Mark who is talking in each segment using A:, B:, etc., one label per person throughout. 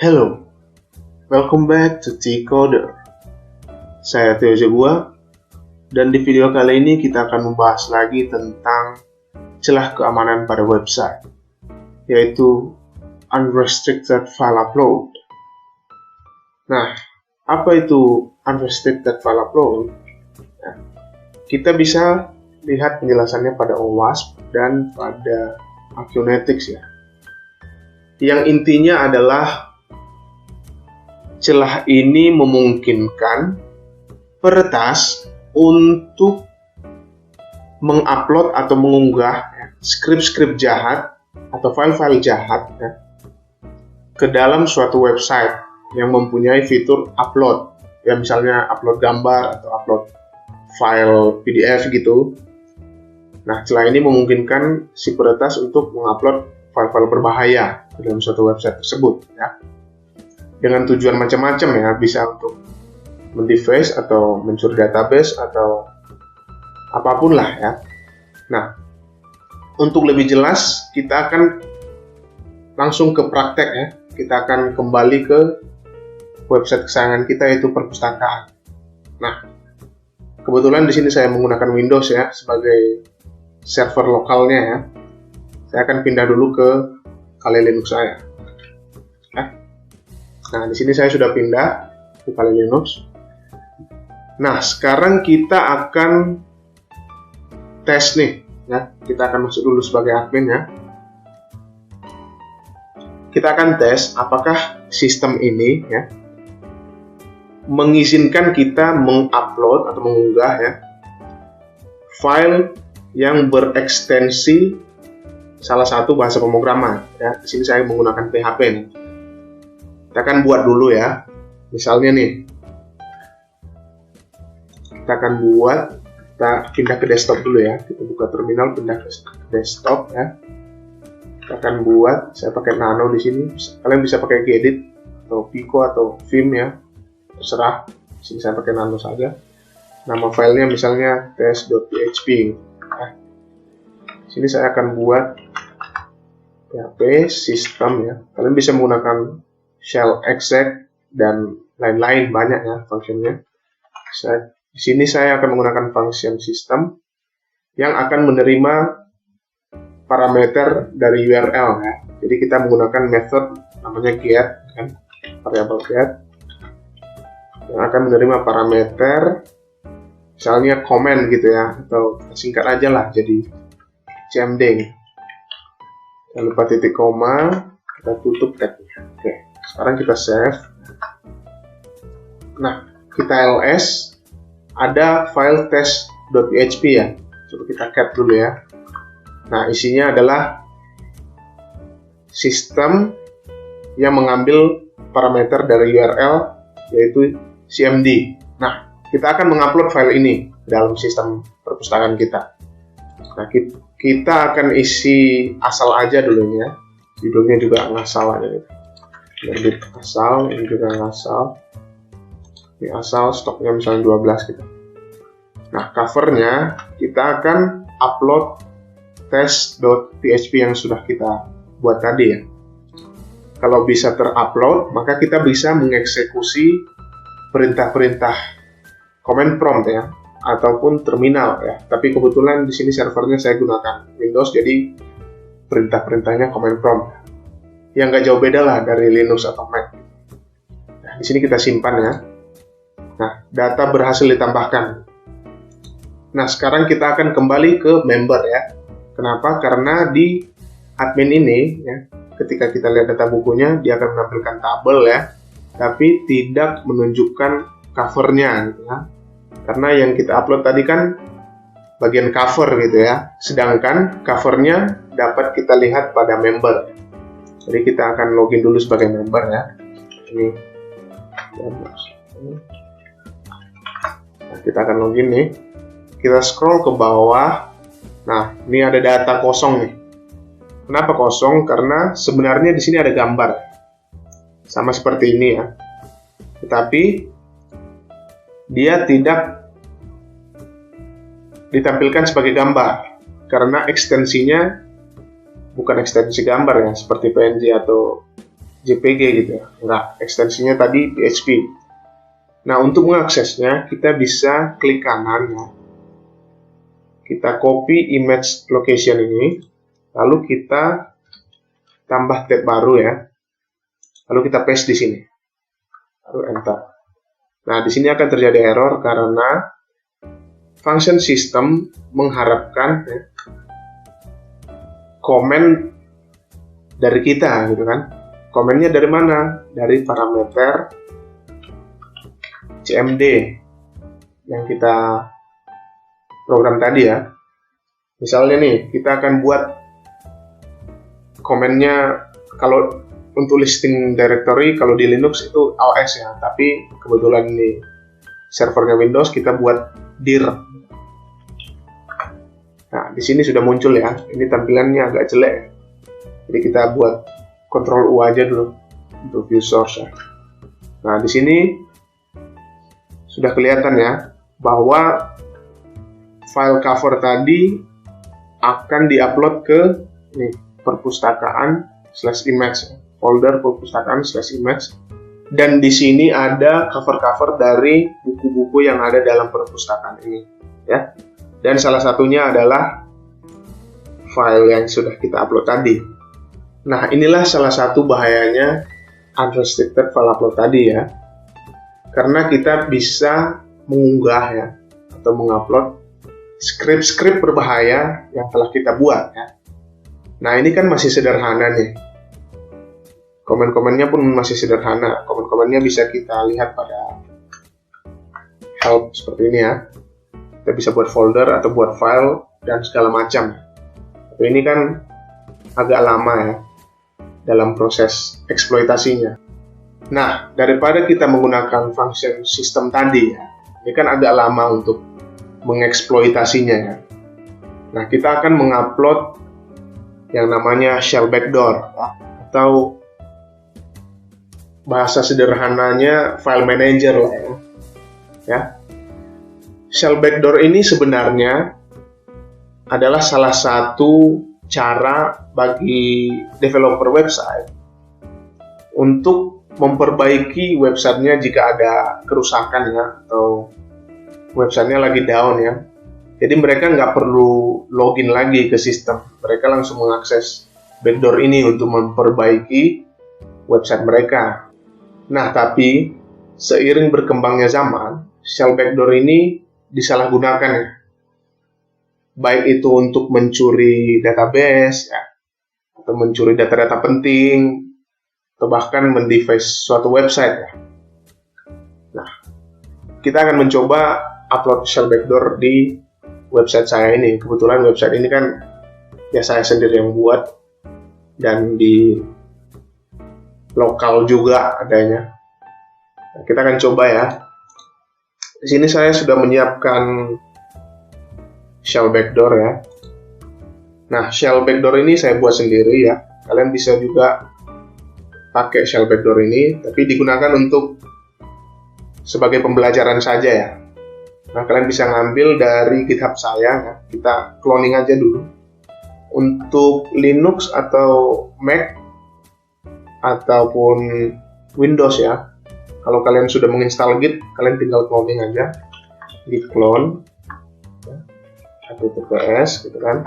A: Hello, welcome back to T-Coder. Saya Theo Jebua, dan di video kali ini kita akan membahas lagi tentang celah keamanan pada website, yaitu Unrestricted File Upload. Nah, apa itu Unrestricted File Upload? Nah, kita bisa lihat penjelasannya pada OWASP dan pada Acunetics ya. Yang intinya adalah celah ini memungkinkan peretas untuk mengupload atau mengunggah skrip-skrip jahat atau file-file jahat ke dalam suatu website yang mempunyai fitur upload, ya misalnya upload gambar atau upload file PDF gitu. Nah, celah ini memungkinkan si peretas untuk mengupload file-file berbahaya ke dalam suatu website tersebut ya. Dengan tujuan macam-macam ya, bisa untuk mendeface atau mencuri database atau apapun lah ya. Nah, untuk lebih jelas kita akan langsung ke praktek ya. Kita akan kembali ke website kesayangan kita, yaitu perpustakaan. Nah, kebetulan di sini saya menggunakan Windows ya sebagai server lokalnya ya. Saya akan pindah dulu ke Kali Linux saya. Nah, di sini saya sudah pindah ke Kali Linux. Nah, sekarang kita akan tes nih, ya. Kita akan masuk dulu sebagai admin ya. Kita akan tes apakah sistem ini ya mengizinkan kita mengupload atau mengunggah ya file yang berekstensi salah satu bahasa pemrograman ya. Di sini saya menggunakan PHP nih. Kita akan buat dulu ya. Misalnya nih, kita akan buat, kita pindah ke desktop dulu ya. Kita buka terminal, pindah ke desktop ya. Kita akan buat, saya pakai Nano di sini. Kalian bisa pakai Gedit atau Pico atau Vim ya. Terserah. Di sini saya pakai Nano saja. Nama filenya misalnya test.php. Nah, di sini saya akan buat PHP system ya. Kalian bisa menggunakan shell exec dan lain-lain banyak ya fungsinya. Di sini saya akan menggunakan function system yang akan menerima parameter dari URL ya. Jadi kita menggunakan method namanya get kan, variable get yang akan menerima parameter misalnya comment gitu ya, atau singkat aja lah jadi cmd. Jangan lupa titik koma, kita tutup tagnya. Oke. Sekarang kita save. Nah, kita ls, ada file test.php ya. Coba kita cat dulu ya. Nah, isinya adalah sistem yang mengambil parameter dari URL, yaitu cmd. Nah, kita akan mengupload file ini dalam sistem perpustakaan kita. Nah, kita akan isi asal aja dulu ya. Judulnya juga ngasal aja gitu. Edit asal, ini juga asal. Ini asal, stoknya misalnya 12 gitu. Nah, covernya kita akan upload test.php yang sudah kita buat tadi ya. Kalau bisa terupload, maka kita bisa mengeksekusi perintah-perintah command prompt ya, ataupun terminal ya. Tapi kebetulan di sini servernya saya gunakan Windows, jadi perintah-perintahnya command prompt. Yang nggak jauh beda lah dari Linux atau Mac. Nah, di sini kita simpan ya. Nah, data berhasil ditambahkan. Nah, sekarang kita akan kembali ke member ya. Kenapa? Karena di admin ini ya, ketika kita lihat data bukunya, dia akan menampilkan tabel ya, tapi tidak menunjukkan covernya gitu ya. Karena yang kita upload tadi kan bagian cover gitu ya. Sedangkan covernya dapat kita lihat pada member. Jadi kita akan login dulu sebagai member ya. Ini. Nah, kita akan login nih. Kita scroll ke bawah. Nah, ini ada data kosong nih. Kenapa kosong? Karena sebenarnya di sini ada gambar. Sama seperti ini ya. Tetapi dia tidak ditampilkan sebagai gambar karena ekstensinya bukan ekstensi gambar ya, seperti PNG atau JPG gitu ya, enggak, ekstensinya tadi PHP. Nah, untuk mengaksesnya kita bisa klik kanan ya. Kita copy image location ini, lalu kita tambah tab baru ya. Lalu kita paste di sini. Lalu enter. Nah, di sini akan terjadi error karena function system mengharapkan ya, komen dari kita gitu kan. Komennya dari mana? Dari parameter CMD yang kita program tadi ya. Misalnya nih, kita akan buat komennya, kalau untuk listing directory kalau di Linux itu OS ya, tapi kebetulan di servernya Windows kita buat dir. Nah, di sini sudah muncul ya. Ini tampilannya agak jelek. Jadi kita buat Ctrl U aja dulu untuk view source ya. Nah, di sini sudah kelihatan ya bahwa file cover tadi akan diupload ke nih, perpustakaan/image, folder perpustakaan/image, dan di sini ada cover-cover dari buku-buku yang ada dalam perpustakaan ini ya. Dan salah satunya adalah file yang sudah kita upload tadi. Nah, inilah salah satu bahayanya unrestricted file upload tadi ya. Karena kita bisa mengunggah ya atau mengupload skrip-skrip berbahaya yang telah kita buat ya. Nah, ini kan masih sederhana nih. Komen-komennya pun masih sederhana. Komen-komennya bisa kita lihat pada help seperti ini ya. Kita bisa buat folder atau buat file dan segala macam. Tapi ini kan agak lama ya dalam proses eksploitasinya. Nah, daripada kita menggunakan function system tadi ya, ini kan agak lama untuk mengeksploitasinya ya. Nah, kita akan mengupload yang namanya shell backdoor ya, atau bahasa sederhananya file manager lah ya. Shell backdoor ini sebenarnya adalah salah satu cara bagi developer website untuk memperbaiki websitenya jika ada kerusakan ya, atau websitenya lagi down ya. Jadi mereka nggak perlu login lagi ke sistem, mereka langsung mengakses backdoor ini untuk memperbaiki website mereka. Nah, tapi seiring berkembangnya zaman, shell backdoor ini disalahgunakan ya. Baik itu untuk mencuri database ya, atau mencuri data-data penting, atau bahkan mendevice suatu website ya. Nah, kita akan mencoba upload shell backdoor di website saya ini. Kebetulan website ini kan ya saya sendiri yang buat dan di lokal juga adanya. Nah, kita akan coba ya. Di sini saya sudah menyiapkan shell backdoor ya. Nah, shell backdoor ini saya buat sendiri ya. Kalian bisa juga pakai shell backdoor ini, tapi digunakan untuk sebagai pembelajaran saja ya. Nah, kalian bisa ngambil dari GitHub saya ya. Kita cloning aja dulu. Untuk Linux atau Mac ataupun Windows ya. Kalau kalian sudah menginstal Git, kalian tinggal cloning aja. Git clone https gitu kan,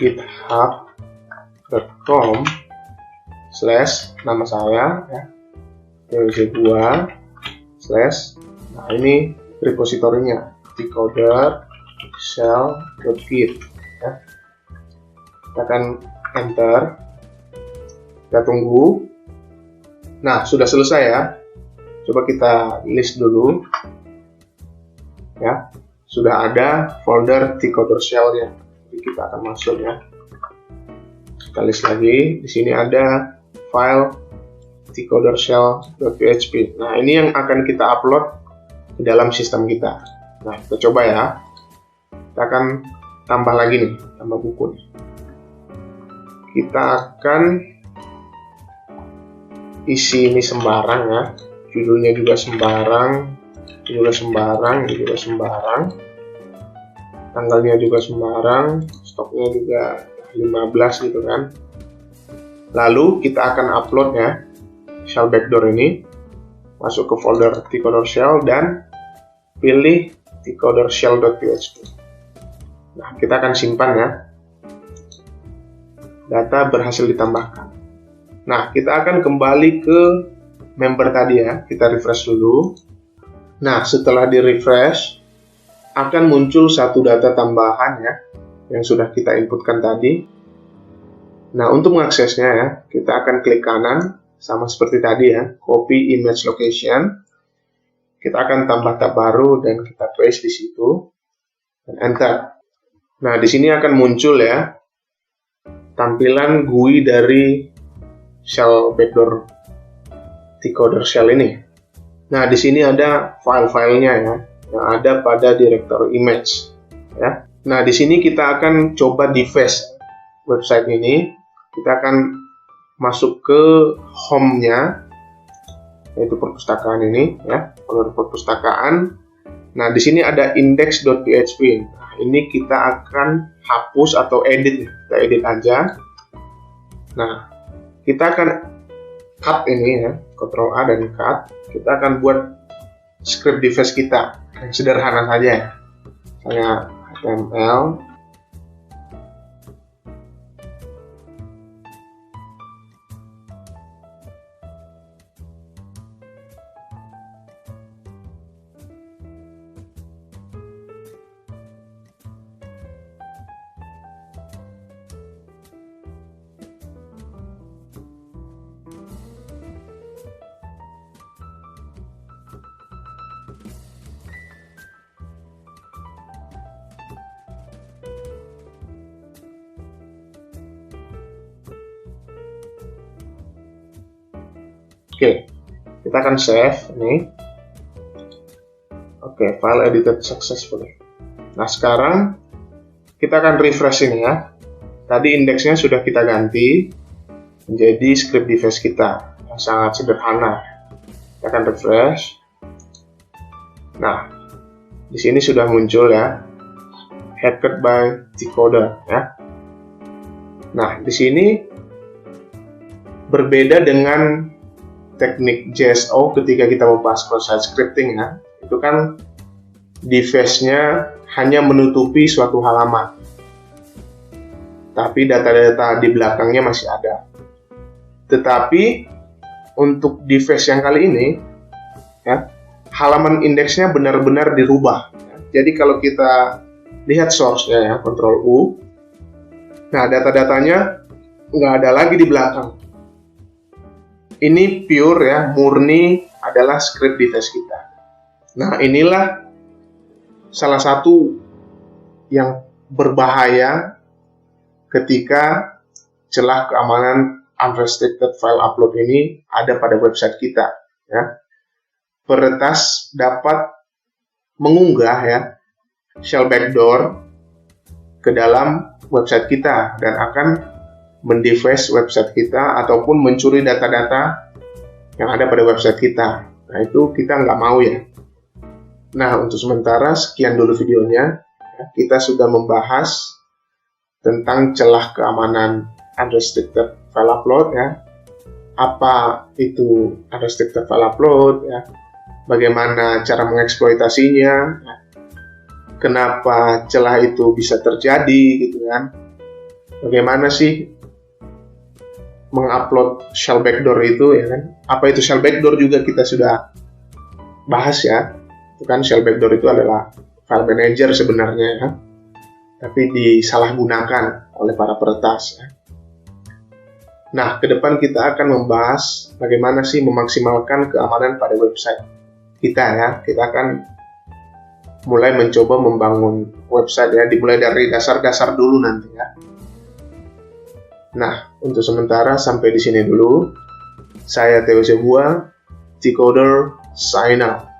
A: github.com/nama saya ya, pj2/ nah ini repositorinya decoder shell.git ya. Kita akan enter, kita tunggu. Nah, sudah selesai ya. Coba kita list dulu ya. Sudah ada folder decoder shell-nya. Jadi kita akan masuk ya. Kita list lagi. Di sini ada file decoder shell.php. Nah, ini yang akan kita upload ke dalam sistem kita. Nah, kita coba ya. Kita akan tambah lagi nih, tambah buku nih. Kita akan isi ini sembarang ya. Judulnya juga sembarang. Ini juga sembarang, ini juga sembarang, tanggalnya juga sembarang, stoknya juga 15 gitu kan. Lalu kita akan upload ya shell backdoor ini, masuk ke folder tcoder shell dan pilih tcoder shell.php. Nah, kita akan simpan ya. Data berhasil ditambahkan. Nah, kita akan kembali ke member tadi ya. Kita refresh dulu. Nah, setelah di refresh akan muncul satu data tambahan ya yang sudah kita inputkan tadi. Nah, untuk mengaksesnya ya, kita akan klik kanan, sama seperti tadi ya, copy image location. Kita akan tambah tab baru dan kita paste di situ, dan enter. Nah, di sini akan muncul ya, tampilan GUI dari shell backdoor tcoder shell ini. Nah, di sini ada file-filenya ya, yang ada pada directory image. Ya. Nah, di sini kita akan coba deface website ini. Kita akan masuk ke home-nya, yaitu perpustakaan ini ya, folder perpustakaan. Nah, di sini ada index.php. Nah, ini kita akan hapus atau edit, kita edit aja. Nah, kita akan cut ini ya, Ctrl A dan cut. Kita akan buat script deface kita yang sederhana saja ya. Misalnya HTML. Oke, kita akan save ini. Oke, file edited successfully. Nah, sekarang kita akan refresh ini ya. Tadi indeksnya sudah kita ganti menjadi script deface kita yang sangat sederhana. Kita akan refresh. Nah, di sini sudah muncul ya, hacked by tcoder ya. Nah, di sini berbeda dengan teknik JSO ketika kita membahas cross-site scripting ya. Itu kan deface-nya hanya menutupi suatu halaman, tapi data-data di belakangnya masih ada. Tetapi untuk deface yang kali ini ya, halaman indeksnya benar-benar dirubah ya. Jadi kalau kita lihat source-nya ya, Ctrl U, nah data-datanya nggak ada lagi di belakang. Ini pure ya, murni adalah script deface kita. Nah, inilah salah satu yang berbahaya ketika celah keamanan unrestricted file upload ini ada pada website kita ya. Peretas dapat mengunggah ya shell backdoor ke dalam website kita dan akan mendeface website kita ataupun mencuri data-data yang ada pada website kita. Nah, itu kita nggak mau ya. Nah, untuk sementara sekian dulu videonya. Kita sudah membahas tentang celah keamanan unrestricted file upload ya. Apa itu unrestricted file upload ya? Bagaimana cara mengeksploitasinya? Kenapa celah itu bisa terjadi gitu kan? Bagaimana sih mengupload shell backdoor itu ya kan? Apa itu shell backdoor juga kita sudah bahas ya. Itu kan shell backdoor itu adalah file manager sebenarnya ya. Tapi disalahgunakan oleh para peretas ya. Nah, ke depan kita akan membahas bagaimana sih memaksimalkan keamanan pada website kita ya. Kita akan mulai mencoba membangun website ya, dimulai dari dasar-dasar dulu nanti ya. Nah, untuk sementara sampai di sini dulu. Saya Theo Zebua, tcoder, sign out.